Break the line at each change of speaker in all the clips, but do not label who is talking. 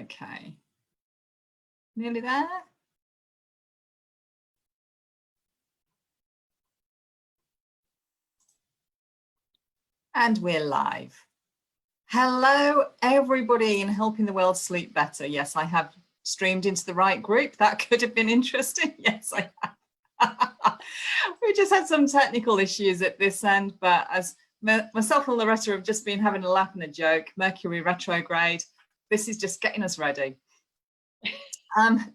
Okay. Nearly there. And we're live. Hello, everybody in Helping the World Sleep Better. Yes, I have streamed into the right group. That could have been interesting. Yes, I have. We just had some technical issues at this end, but as myself and Loretta have just been having a laugh and a joke, Mercury retrograde, this is just getting us ready.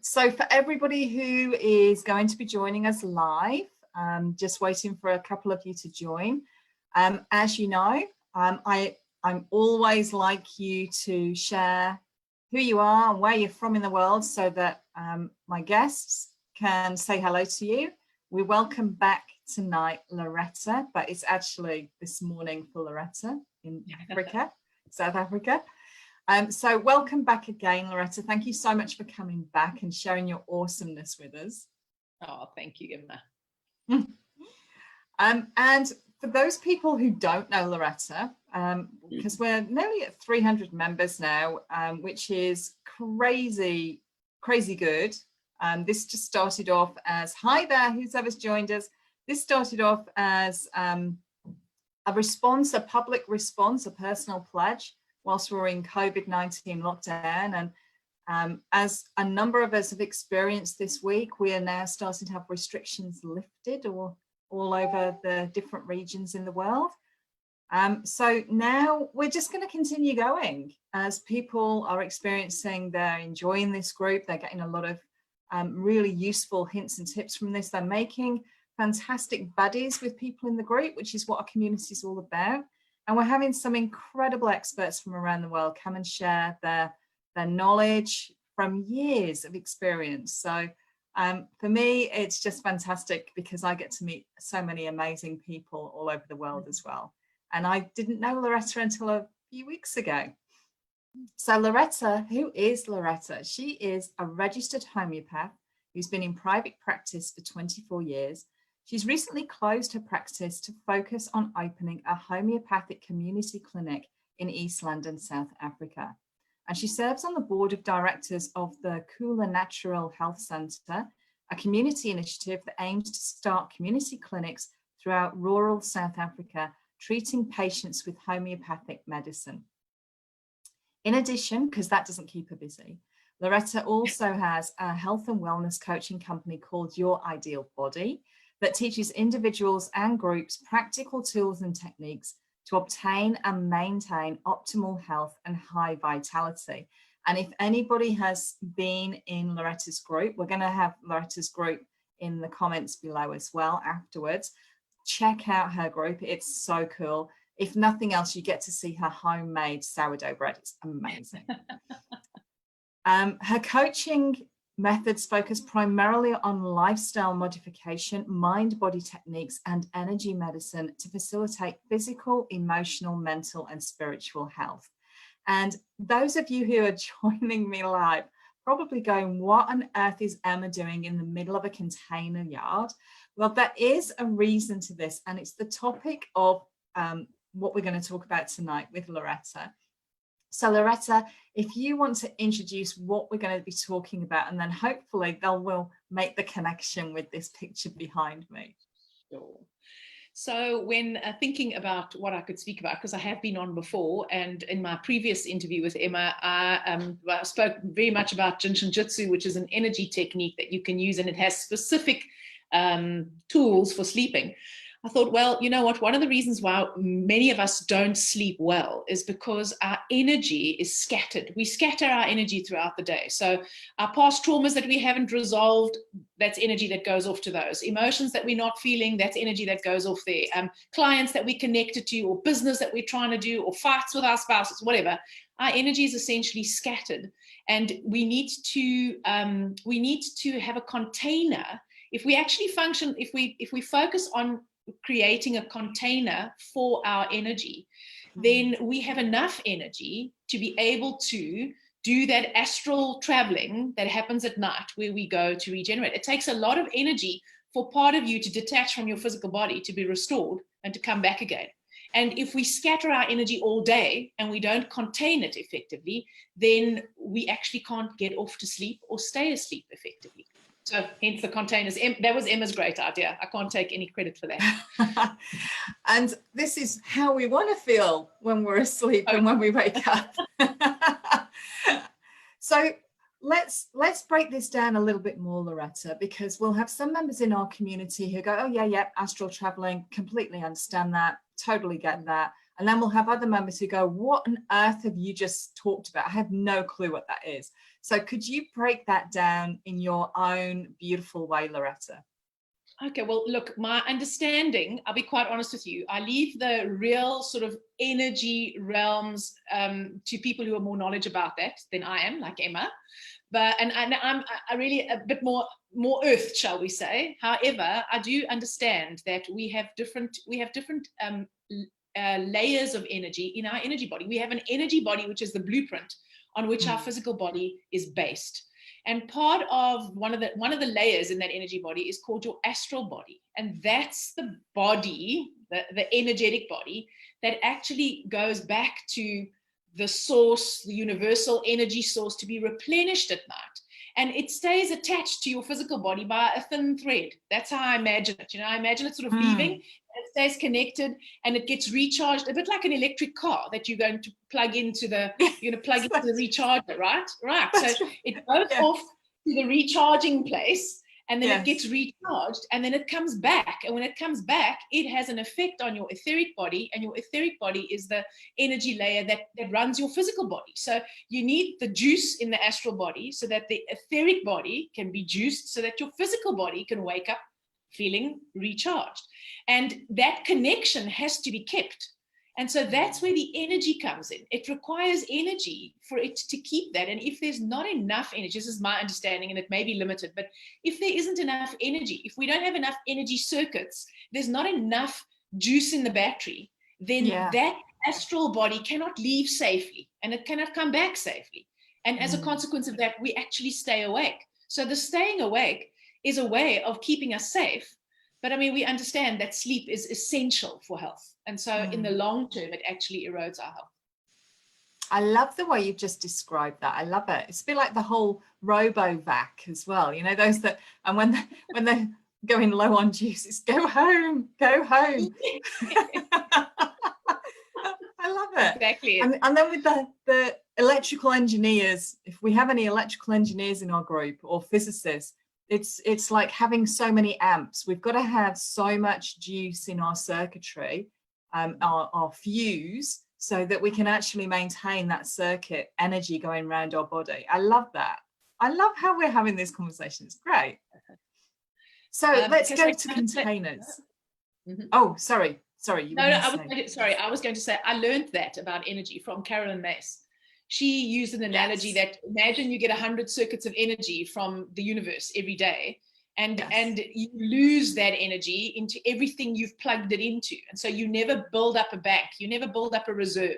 So for everybody who is going to be joining us live, just waiting for a couple of you to join. As you know, I'm always like you to share who you are and where you're from in the world so that my guests can say hello to you. We welcome back tonight Loretta, but it's actually this morning for Loretta in Africa, South Africa. So welcome back again, Loretta. Thank you so much for coming back and sharing your awesomeness with us.
Oh, thank you, Emma.
And for those people who don't know Loretta, because we're nearly at 300 members now, which is crazy good. This just started off as, hi there, whoever's joined us. This started off as a response, a public response, a personal pledge whilst we're in COVID-19 lockdown. And as a number of us have experienced this week, we are now starting to have restrictions lifted or all over the different regions in the world. So now we're just going to continue going as people are experiencing, they're enjoying this group, they're getting a lot of really useful hints and tips from this. They're making fantastic buddies with people in the group, which is what our community is all about. And we're having some incredible experts from around the world come and share their knowledge from years of experience. So for me, it's just fantastic because I get to meet so many amazing people all over the world as well. And I didn't know Loretta until a few weeks ago. So Loretta, who is Loretta? She is a registered homeopath who's been in private practice for 24 years. She's recently closed her practice to focus on opening a homeopathic community clinic in East London, South Africa. And she serves on the board of directors of the Kula Natural Health Centre, a community initiative that aims to start community clinics throughout rural South Africa, treating patients with homeopathic medicine. In addition, because that doesn't keep her busy, Loretta also has a health and wellness coaching company called Your Ideal Body that teaches individuals and groups practical tools and techniques to obtain and maintain optimal health and high vitality. And if anybody has been in Loretta's group, we're going to have Loretta's group in the comments below as well afterwards. Check out her group. It's so cool. If nothing else, you get to see her homemade sourdough bread. It's amazing. Her coaching methods focus primarily on lifestyle modification, mind-body techniques, and energy medicine to facilitate physical, emotional, mental, and spiritual health. And those of you who are joining me live, probably going, what on earth is Emma doing in the middle of a container yard? Well, there is a reason to this, and it's the topic of what we're going to talk about tonight with Loretta. So Loretta, if you want to introduce what we're going to be talking about, and then hopefully they will make the connection with this picture behind me.
Sure. So when thinking about what I could speak about, because I have been on before, and in my previous interview with Emma, I spoke very much about Jinshinjutsu, which is an energy technique that you can use, and it has specific tools for sleeping. I thought, well, you know what, one of the reasons why many of us don't sleep well is because our energy is scattered. We scatter our energy throughout the day. So our past traumas that we haven't resolved, that's energy that goes off to those. Emotions that we're not feeling, that's energy that goes off there. Clients that we're connected to, or business that we're trying to do, or fights with our spouses, whatever. Our energy is essentially scattered. And we need to have a container. If we actually function, if we focus on creating a container for our energy, then we have enough energy to be able to do that astral traveling that happens at night where we go to regenerate. It takes a lot of energy for part of you to detach from your physical body to be restored and to come back again. And if we scatter our energy all day and we don't contain it effectively, then we actually can't get off to sleep or stay asleep effectively. So hence the containers. That was Emma's great idea. I can't take any credit for that.
And this is how we want to feel when we're asleep and when we wake up. So let's break this down a little bit more, Loretta, because we'll have some members in our community who go, oh yeah, astral traveling, completely understand that, totally get that. And then we'll have other members who go, what on earth have you just talked about? I have no clue what that is. So could you break that down in your own beautiful way, Loretta?
Okay, well, look, my understanding, I'll be quite honest with you, I leave the real sort of energy realms to people who are more knowledge about that than I am, like Emma. But and I'm really a bit more earth, shall we say. However, I do understand that we have different layers of energy in our energy body. We have an energy body, which is the blueprint on which our physical body is based. And part of one of the layers in that energy body is called your astral body. And that's the body, the energetic body, that actually goes back to the source, the universal energy source, to be replenished at night. And it stays attached to your physical body by a thin thread. That's how I imagine it. I imagine it sort of leaving, and it stays connected, and it gets recharged, a bit like an electric car that you're going to plug into the recharger, right? Right. So it goes off to the recharging place, and then it gets recharged, and then it comes back. And when it comes back, it has an effect on your etheric body, and your etheric body is the energy layer that runs your physical body. So you need the juice in the astral body so that the etheric body can be juiced, so that your physical body can wake up feeling recharged. And that connection has to be kept. And so that's where the energy comes in. It requires energy for it to keep that. And if there's not enough energy, this is my understanding, and it may be limited, but if there isn't enough energy, if we don't have enough energy circuits, there's not enough juice in the battery, then that astral body cannot leave safely, and it cannot come back safely. And as a consequence of that, we actually stay awake. So the staying awake is a way of keeping us safe. But I mean, we understand that sleep is essential for health. And so in the long term, it actually erodes our health.
I love the way you've just described that. I love it. It's a bit like the whole robo-vac as well. You know, those that, and when they're going low on juice, it's go home, go home. I love it.
Exactly.
And then with the electrical engineers, if we have any electrical engineers in our group or physicists, it's like having so many amps. We've got to have so much juice in our circuitry, our fuse, so that we can actually maintain that circuit energy going around our body. I love that. I love how we're having this conversation. It's great. So let's go to containers. Oh, sorry.
I was going to say, I learned that about energy from Carolyn Mace. She used an analogy that, imagine you get 100 circuits of energy from the universe every day, and you lose that energy into everything you've plugged it into. And so you never build up a bank, you never build up a reserve.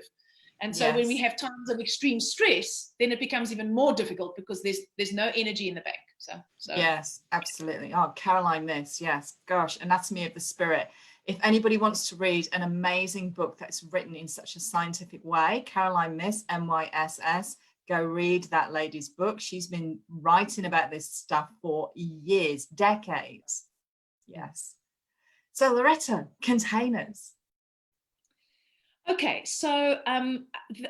And so when we have times of extreme stress, then it becomes even more difficult because there's no energy in the bank. So
yes, absolutely. Oh, Caroline Miss, yes, gosh, Anatomy of the Spirit. If anybody wants to read an amazing book that's written in such a scientific way, Caroline Miss, MYSS, go read that lady's book. She's been writing about this stuff for years, decades. Yes. So Loretta, containers.
Okay, so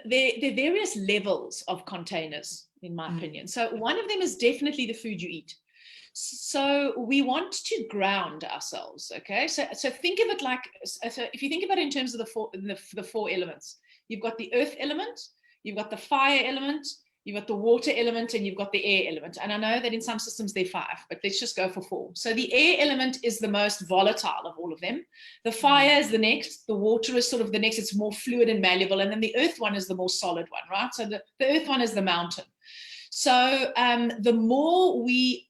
there are various levels of containers, in my opinion. So one of them is definitely the food you eat. So we want to ground ourselves, okay? So think of it like, so if you think about it in terms of the four elements, you've got the earth element, you've got the fire element, you've got the water element, and you've got the air element. And I know that in some systems they're 5, but let's just go for 4. So the air element is the most volatile of all of them. The fire is the next, the water is sort of the next, it's more fluid and malleable, and then the earth one is the more solid one, right? So the earth one is the mountain. So the more we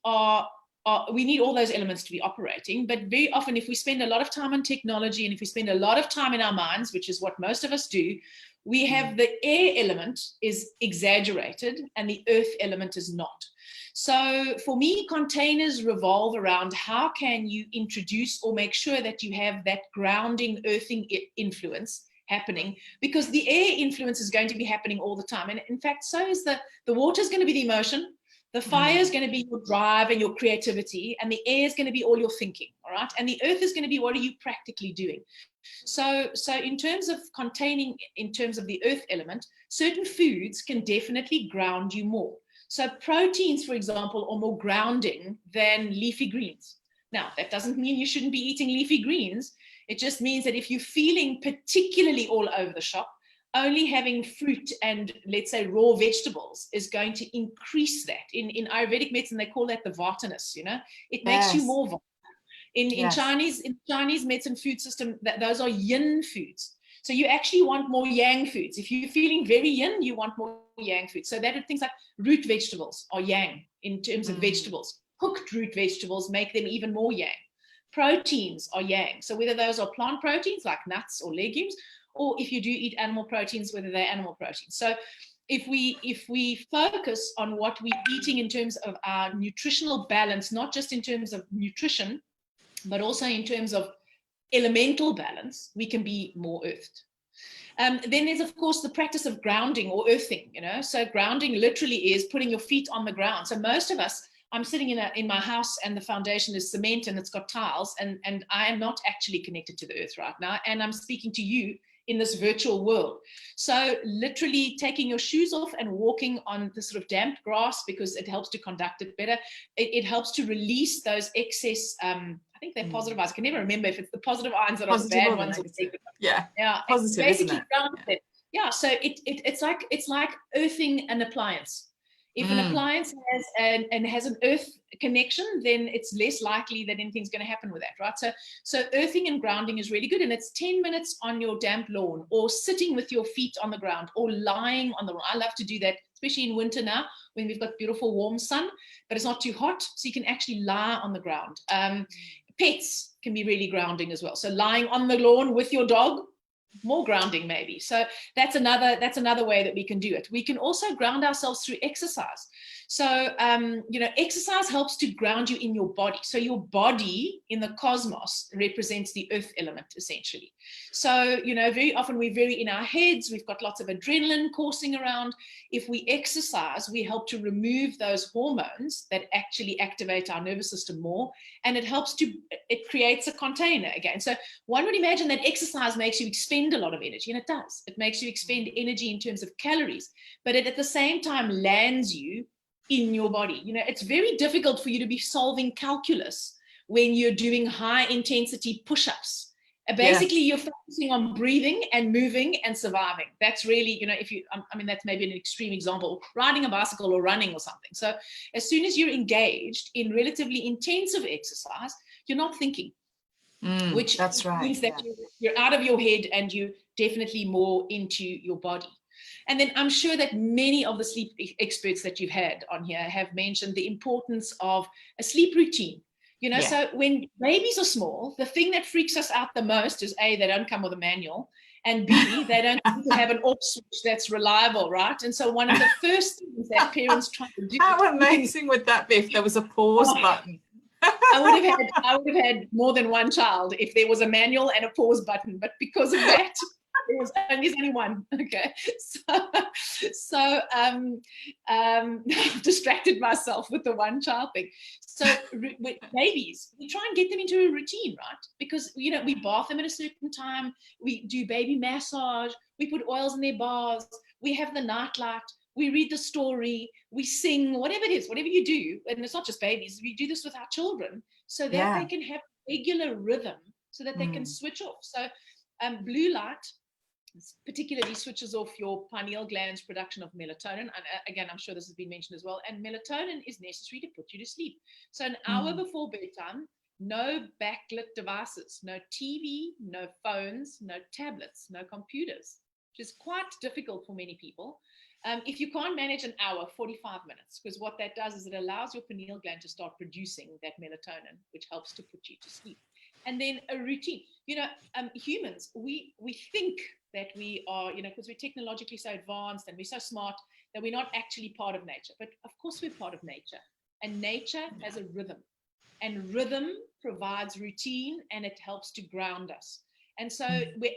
need all those elements to be operating, but very often if we spend a lot of time on technology and if we spend a lot of time in our minds, which is what most of us do, we have the air element is exaggerated and the earth element is not. So for me, containers revolve around how can you introduce or make sure that you have that grounding, earthing influence happening, because the air influence is going to be happening all the time. And in fact, so is the water is going to be the emotion, the fire is going to be your drive and your creativity, and the air is going to be all your thinking, all right? And the earth is going to be, what are you practically doing? So in terms of containing, in terms of the earth element, certain foods can definitely ground you more. So proteins, for example, are more grounding than leafy greens. Now, that doesn't mean you shouldn't be eating leafy greens. It just means that if you're feeling particularly all over the shop, only having fruit and, let's say, raw vegetables is going to increase that. In Ayurvedic medicine, they call that the vatanus, you know? It makes you more vata. In Chinese medicine food system, those are yin foods. So you actually want more yang foods. If you're feeling very yin, you want more yang foods. So that are things like root vegetables are yang in terms of vegetables. Cooked root vegetables make them even more yang. Proteins are yang. So whether those are plant proteins like nuts or legumes, or if you do eat animal proteins, whether they're animal proteins. So if we focus on what we're eating in terms of our nutritional balance, not just in terms of nutrition, but also in terms of elemental balance, we can be more earthed. Then there's, of course, the practice of grounding or earthing, you know. So grounding literally is putting your feet on the ground. So most of us, I'm sitting in my house and the foundation is cement and it's got tiles, and I am not actually connected to the earth right now, and I'm speaking to you in this virtual world. So literally taking your shoes off and walking on the sort of damp grass, because it helps to conduct it better. It helps to release those excess, I think they're positive ions. I can never remember if it's the positive ions that
Positive
are the bad
or
ones.
negative.
Or
Yeah, positive,
basically
isn't it?
Yeah, so it's like earthing an appliance. If an appliance has an earth connection, then it's less likely that anything's going to happen with that, right? So earthing and grounding is really good, and it's 10 minutes on your damp lawn, or sitting with your feet on the ground, or lying on the lawn. I love to do that, especially in winter now when we've got beautiful warm sun, but it's not too hot, so you can actually lie on the ground. Pets can be really grounding as well. So lying on the lawn with your dog, more grounding maybe. So that's another way that we can do it. We can also ground ourselves through exercise. So exercise helps to ground you in your body. So your body in the cosmos represents the earth element, essentially. So very often we're very in our heads, we've got lots of adrenaline coursing around. If we exercise, we help to remove those hormones that actually activate our nervous system more, and it creates a container again. So one would imagine that exercise makes you expend a lot of energy, and it does. It makes you expend energy in terms of calories, but it at the same time lands you in your body. It's very difficult for you to be solving calculus when you're doing high intensity push-ups. Basically, you're focusing on breathing and moving and surviving. That's really, that's maybe an extreme example, riding a bicycle or running or something. So as soon as you're engaged in relatively intensive exercise, you're not thinking, which means that you're out of your head and you're definitely more into your body. And then I'm sure that many of the sleep experts that you've had on here have mentioned the importance of a sleep routine. So when babies are small, the thing that freaks us out the most is A, they don't come with a manual, and B, they don't have an off switch that's reliable, right? And so one of the first things that parents try to do.
How amazing would that be if there was a pause button?
I would have had more than one child if there was a manual and a pause button, but because of that, there's only one. Okay, so I've distracted myself with the one child thing. So with babies, we try and get them into a routine, right? Because we bath them at a certain time, we do baby massage, we put oils in their baths, we have the nightlight, we read the story, we sing, whatever it is, whatever you do. And it's not just babies, we do this with our children so that they can have regular rhythm, so that they can switch off. So blue light particularly switches off your pineal gland's production of melatonin. And again, I'm sure this has been mentioned as well. And melatonin is necessary to put you to sleep. So an hour before bedtime, no backlit devices, no TV, no phones, no tablets, no computers, which is quite difficult for many people. If you can't manage an hour, 45 minutes, because what that does is it allows your pineal gland to start producing that melatonin, which helps to put you to sleep. And then a routine. Humans, we think that we are, because we're technologically so advanced and we're so smart, that we're not actually part of nature. But of course we're part of nature. And nature has a rhythm. And rhythm provides routine, and it helps to ground us. And so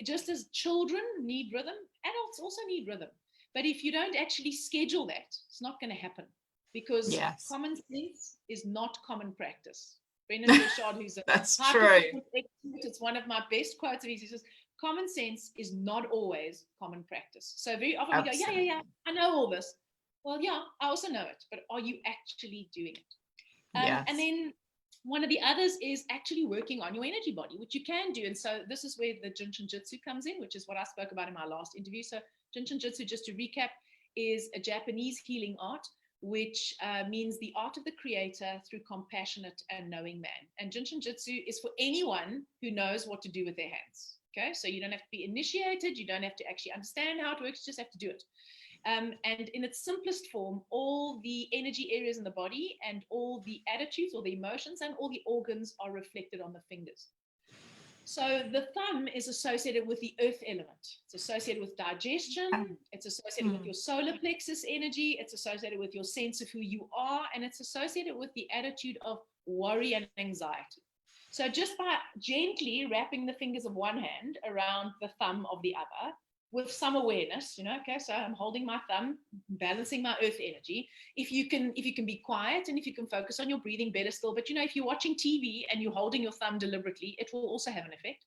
just as children need rhythm, adults also need rhythm. But if you don't actually schedule that, it's not going to happen, because common sense is not common practice. Brendan Burchard, who's a
That's
high
true.
performance expert, it's one of my best quotes of his. He says, common sense is not always common practice. So very often we go, yeah, I know all this. Well, yeah, I also know it, but are you actually doing it? And then one of the others is actually working on your energy body, which you can do. And so this is where the Jinshin Jitsu comes in, which is what I spoke about in my last interview. So Jinshin Jitsu, just to recap, is a Japanese healing art, which means the art of the creator through compassionate and knowing man. And Jinshin Jitsu is for anyone who knows what to do with their hands. Okay, so you don't have to be initiated, you don't have to actually understand how it works, you just have to do it. And in its simplest form, all the energy areas in the body and all the attitudes or the emotions and all the organs are reflected on the fingers. So the thumb is associated with the earth element. It's associated with digestion. It's associated with your solar plexus energy. It's associated with your sense of who you are. And it's associated with the attitude of worry and anxiety. So just by gently wrapping the fingers of one hand around the thumb of the other, with some awareness, okay, so I'm holding my thumb, balancing my earth energy. If you can be quiet and if you can focus on your breathing, better still. But if you're watching TV and you're holding your thumb deliberately, it will also have an effect.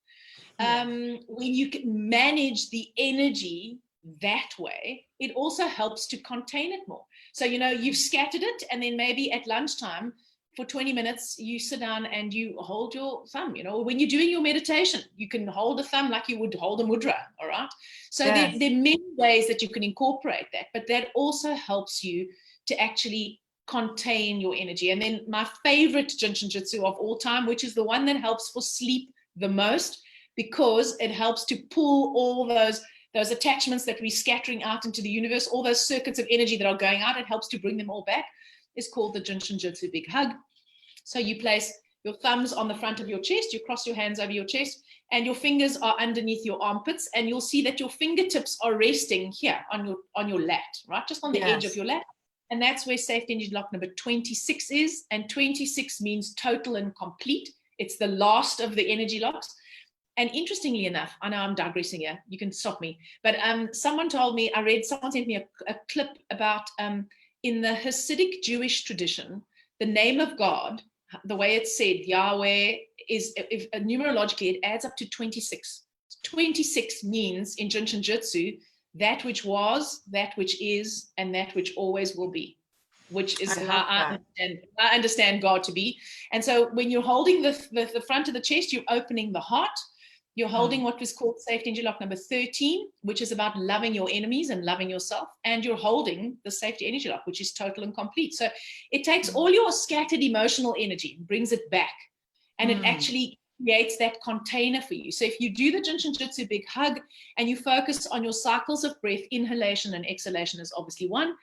When you can manage the energy that way, it also helps to contain it more. So you've scattered it, and then maybe at lunchtime for 20 minutes, you sit down and you hold your thumb. When you're doing your meditation, you can hold a thumb like you would hold a mudra, all right? So there are many ways that you can incorporate that, but that also helps you to actually contain your energy. And then my favorite Jinshin Jitsu of all time, which is the one that helps for sleep the most, because it helps to pull all those attachments that we're scattering out into the universe, all those circuits of energy that are going out, it helps to bring them all back, is called the Jinshin Jitsu Big Hug. So you place your thumbs on the front of your chest, you cross your hands over your chest, and your fingers are underneath your armpits, and you'll see that your fingertips are resting here on your lat, right? Just on the edge of your lat. And that's where safety energy lock number 26 is. And 26 means total and complete. It's the last of the energy locks. And interestingly enough, I know I'm digressing here, you can stop me, but someone told me, someone sent me a clip about in the Hasidic Jewish tradition, the name of God, the way it's said, Yahweh, is numerologically, it adds up to 26. 26 means in Jinshin Jitsu, that which was, that which is, and that which always will be, which is how I understand God to be. And so when you're holding the front of the chest, you're opening the heart. You're holding what was called safety energy lock number 13, which is about loving your enemies and loving yourself. And you're holding the safety energy lock, which is total and complete. So it takes all your scattered emotional energy and brings it back. And it actually creates that container for you. So if you do the Jinshin Jitsu Big Hug and you focus on your cycles of breath, inhalation and exhalation is obviously one.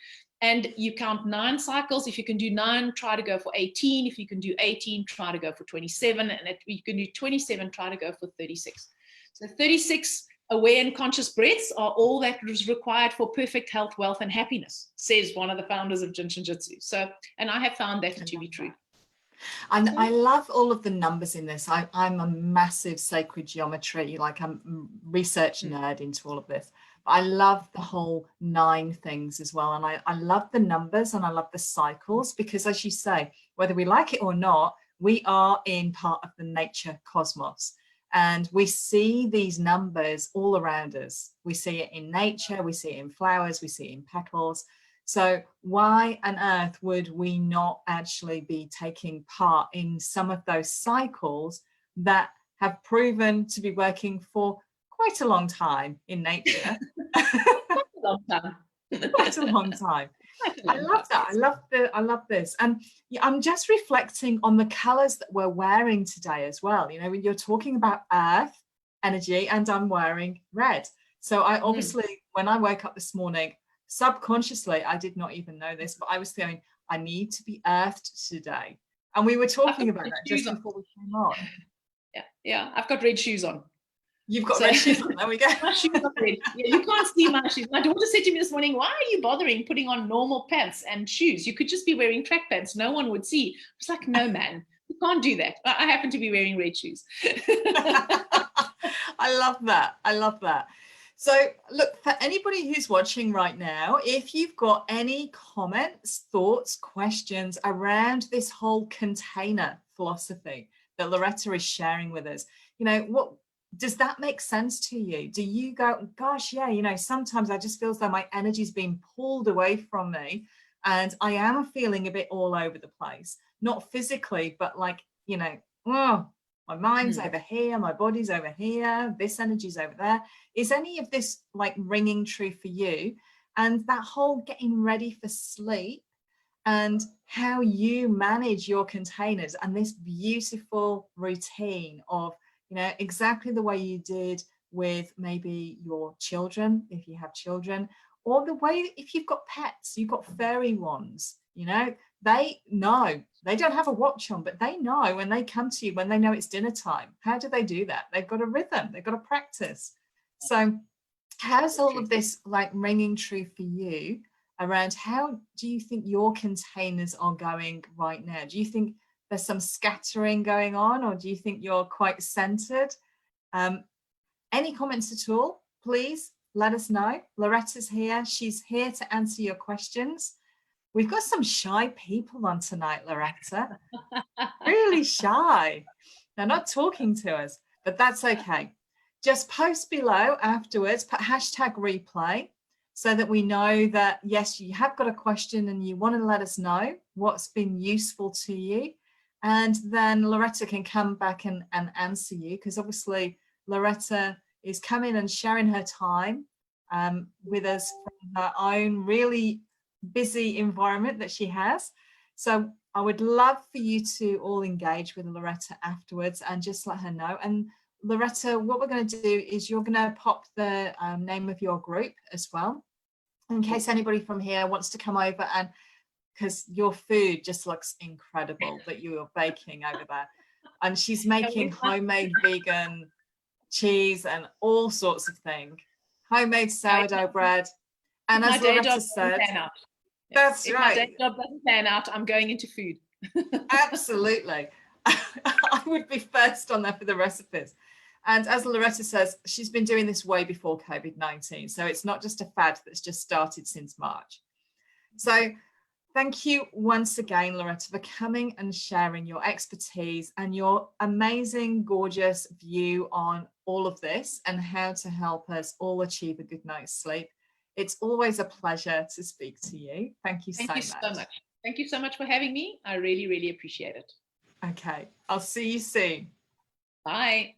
And you count 9 cycles. If you can do 9, try to go for 18. If you can do 18, try to go for 27. And if you can do 27, try to go for 36. So 36 aware and conscious breaths are all that is required for perfect health, wealth, and happiness, says one of the founders of Jinshin Jitsu. So, and I have found that to be true.
And I love all of the numbers in this. I'm a massive sacred geometry, like I'm research nerd into all of this. I love the whole 9 things as well. And I love the numbers and I love the cycles, because as you say, whether we like it or not, we are in part of the nature cosmos. And we see these numbers all around us. We see it in nature, we see it in flowers, we see it in petals. So why on earth would we not actually be taking part in some of those cycles that have proven to be working for quite a long time in nature?
Quite a long time.
Quite a long time. I love that. I love this. And I'm just reflecting on the colors that we're wearing today as well. When you're talking about earth energy, and I'm wearing red. So I obviously, when I woke up this morning, subconsciously, I did not even know this, but I was feeling I need to be earthed today. And we were talking about that just before we came on.
Yeah, I've got red shoes on.
You've got red shoes on, there we go.
My shoes are red. Yeah, you can't see my shoes. My daughter said to me this morning, why are you bothering putting on normal pants and shoes? You could just be wearing track pants. No one would see. I was like, no, man, you can't do that. I happen to be wearing red shoes.
I love that. I love that. So look, for anybody who's watching right now, if you've got any comments, thoughts, questions around this whole container philosophy that Loretta is sharing with us, what does that make sense to you? Do you go, gosh, yeah, sometimes I just feel as though my energy's being pulled away from me and I am feeling a bit all over the place, not physically, but like, oh, my mind's over here, my body's over here, this energy's over there. Is any of this like ringing true for you? And that whole getting ready for sleep and how you manage your containers and this beautiful routine of, exactly the way you did with maybe your children, if you have children, or the way that if you've got pets, you've got furry ones, they know, they don't have a watch on, but they know when they come to you, when they know it's dinner time. How do they do that? They've got a rhythm, they've got a practice. So how's all of this like ringing true for you around how do you think your containers are going right now? Do you think there's some scattering going on, or do you think you're quite centered? Any comments at all, please let us know. Loretta's here. She's here to answer your questions. We've got some shy people on tonight, Loretta. Really shy. They're not talking to us, but that's okay. Just post below afterwards, put #replay so that we know that, yes, you have got a question and you want to let us know what's been useful to you. And then Loretta can come back and answer you, because obviously Loretta is coming and sharing her time with us from her own really busy environment that she has. So I would love for you to all engage with Loretta afterwards and just let her know. And Loretta, what we're going to do is you're going to pop the name of your group as well, in case anybody from here wants to come over, and because your food just looks incredible that you are baking over there. And she's making homemade vegan cheese and all sorts of things, homemade sourdough bread. And as Loretta said, that's right.
If my day job doesn't pan out, I'm going into food.
Absolutely. I would be first on there for the recipes. And as Loretta says, she's been doing this way before COVID-19. So it's not just a fad that's just started since March. So thank you once again, Loretta, for coming and sharing your expertise and your amazing, gorgeous view on all of this and how to help us all achieve a good night's sleep. It's always a pleasure to speak to you. Thank you so much.
Thank you so much for having me. I really, really appreciate it.
Okay, I'll see you soon.
Bye.